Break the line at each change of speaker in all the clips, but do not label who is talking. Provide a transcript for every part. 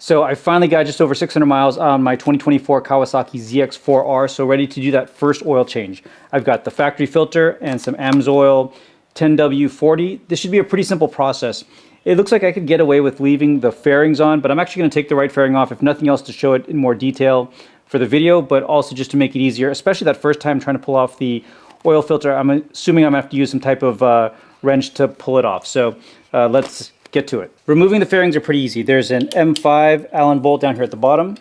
So I finally got just over 600 miles on my 2024 Kawasaki ZX4R, so ready to do that first oil change. I've got the factory filter and some Amsoil 10W40. This should be a pretty simple process. It looks like I could get away with leaving the fairings on, but I'm actually going to take the right fairing off, if nothing else to show it in more detail for the video, but also just to make it easier, especially that first time trying to pull off the oil filter. I'm assuming I'm going to have to use some type of wrench to pull it off. So let's get to it. Removing the fairings are pretty easy. There's an M5 Allen bolt down here at the bottom.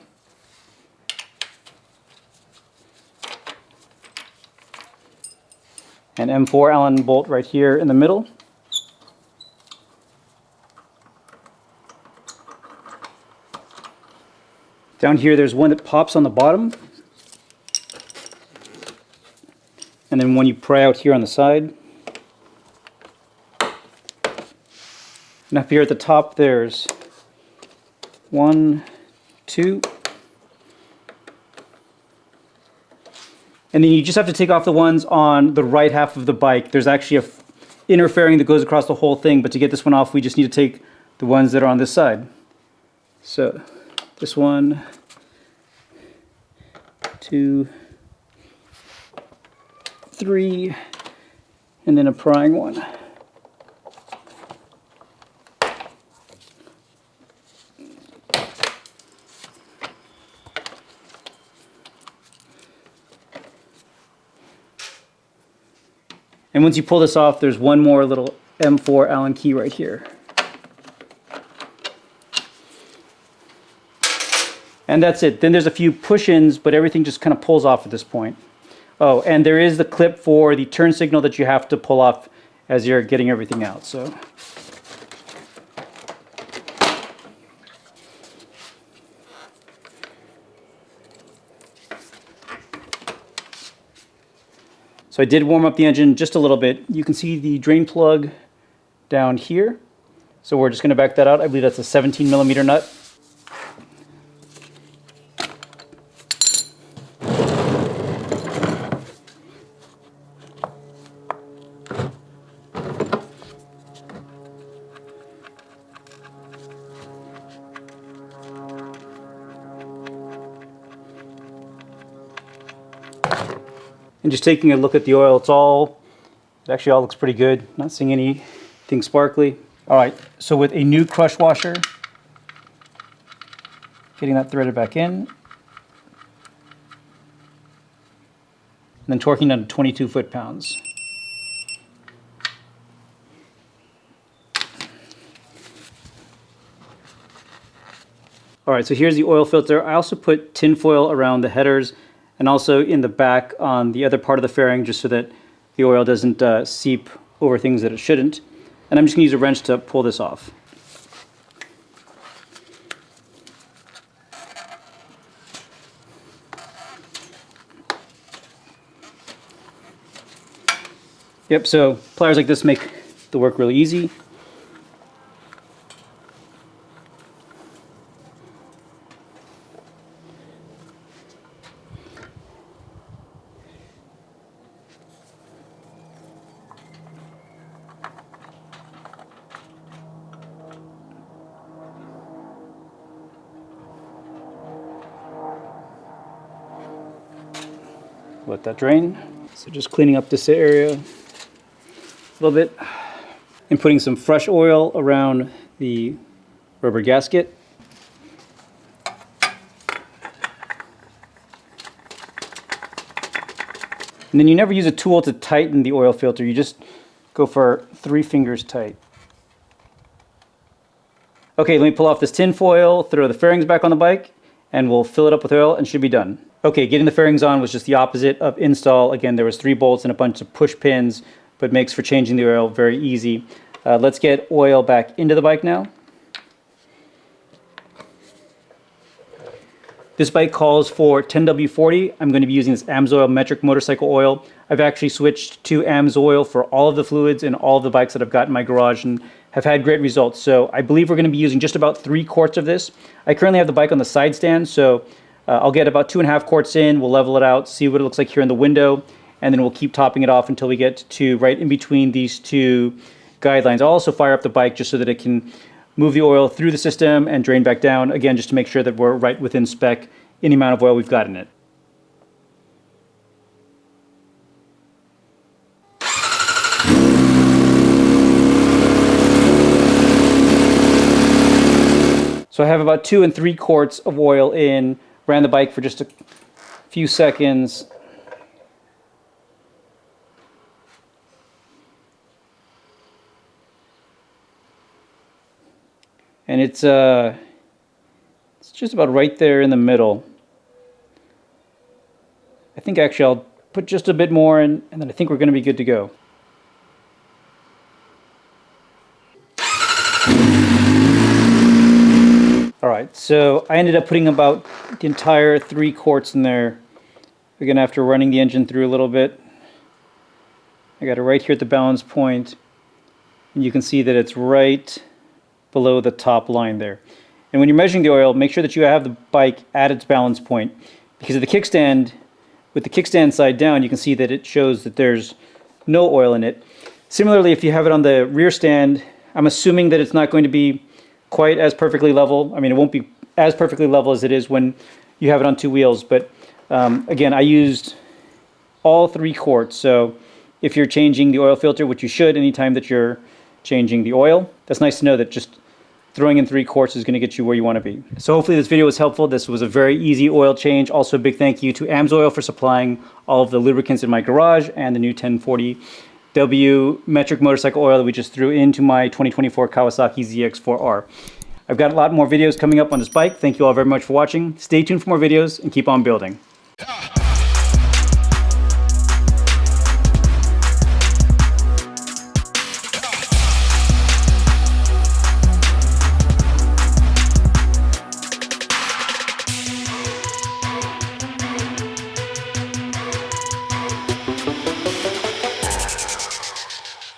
An M4 Allen bolt right here in the middle. Down here there's one that pops on the bottom. And then one you pry out here on the side. And up here at the top there's 1, 2. And then you just have to take off the ones on the right half of the bike. There's actually a inner fairing that goes across the whole thing, but to get this one off we just need to take the ones that are on this side. So this 1, 2, 3, and then a prying one. And once you pull this off, there's one more little M4 Allen key right here. And that's it. Then there's a few push-ins, but everything just kind of pulls off at this point. Oh, and there is the clip for the turn signal that you have to pull off as you're getting everything out. So I did warm up the engine just a little bit. You can see the drain plug down here. So we're just going to back that out. I believe that's a 17mm nut. And just taking a look at the oil, it actually all looks pretty good. Not seeing anything sparkly. All right, so with a new crush washer, getting that threaded back in, and then torquing down to 22 foot-pounds. All right, so here's the oil filter. I also put tin foil around the headers and also in the back on the other part of the fairing, just so that the oil doesn't seep over things that it shouldn't. And I'm just going to use a wrench to pull this off. Yep, so pliers like this make the work really easy. Let that drain. So just cleaning up this area a little bit and putting some fresh oil around the rubber gasket. And then you never use a tool to tighten the oil filter. You just go for 3 fingers tight. Okay, let me pull off this tin foil, throw the fairings back on the bike, and we'll fill it up with oil and should be done. Okay, getting the fairings on was just the opposite of install. Again, there was 3 bolts and a bunch of push pins, but makes for changing the oil very easy. Let's get oil back into the bike now. This bike calls for 10W40. I'm going to be using this Amsoil metric motorcycle oil. I've actually switched to Amsoil for all of the fluids in all of the bikes that I've got in my garage and have had great results. So I believe we're going to be using just about 3 quarts of this. I currently have the bike on the side stand, so I'll get about 2.5 quarts in, we'll level it out, see what it looks like here in the window, and then we'll keep topping it off until we get to right in between these 2 guidelines. I'll also fire up the bike just so that it can move the oil through the system and drain back down, again, just to make sure that we're right within spec in the amount of oil we've got in it. So I have about 2 3/4 quarts of oil in, ran the bike for just a few seconds. And it's just about right there in the middle. I think actually I'll put just a bit more in, and then I think we're going to be good to go. Alright, so I ended up putting about the entire 3 quarts in there. Again, after running the engine through a little bit. I got it right here at the balance point, and you can see that it's right below the top line there. And when you're measuring the oil, make sure that you have the bike at its balance point, because of the kickstand, with the kickstand side down, you can see that it shows that there's no oil in it. Similarly, if you have it on the rear stand, I'm assuming that it's not going to be quite as perfectly level. I mean, it won't be as perfectly level as it is when you have it on 2 wheels, but again, I used all 3 quarts. So if you're changing the oil filter, which you should anytime that you're changing the oil, that's nice to know that just throwing in 3 quarts is going to get you where you want to be. So hopefully this video was helpful. This was a very easy oil change. Also a big thank you to Amsoil for supplying all of the lubricants in my garage and the new 1040W metric motorcycle oil that we just threw into my 2024 Kawasaki ZX4R. I've got a lot more videos coming up on this bike. Thank you all very much for watching. Stay tuned for more videos and keep on building.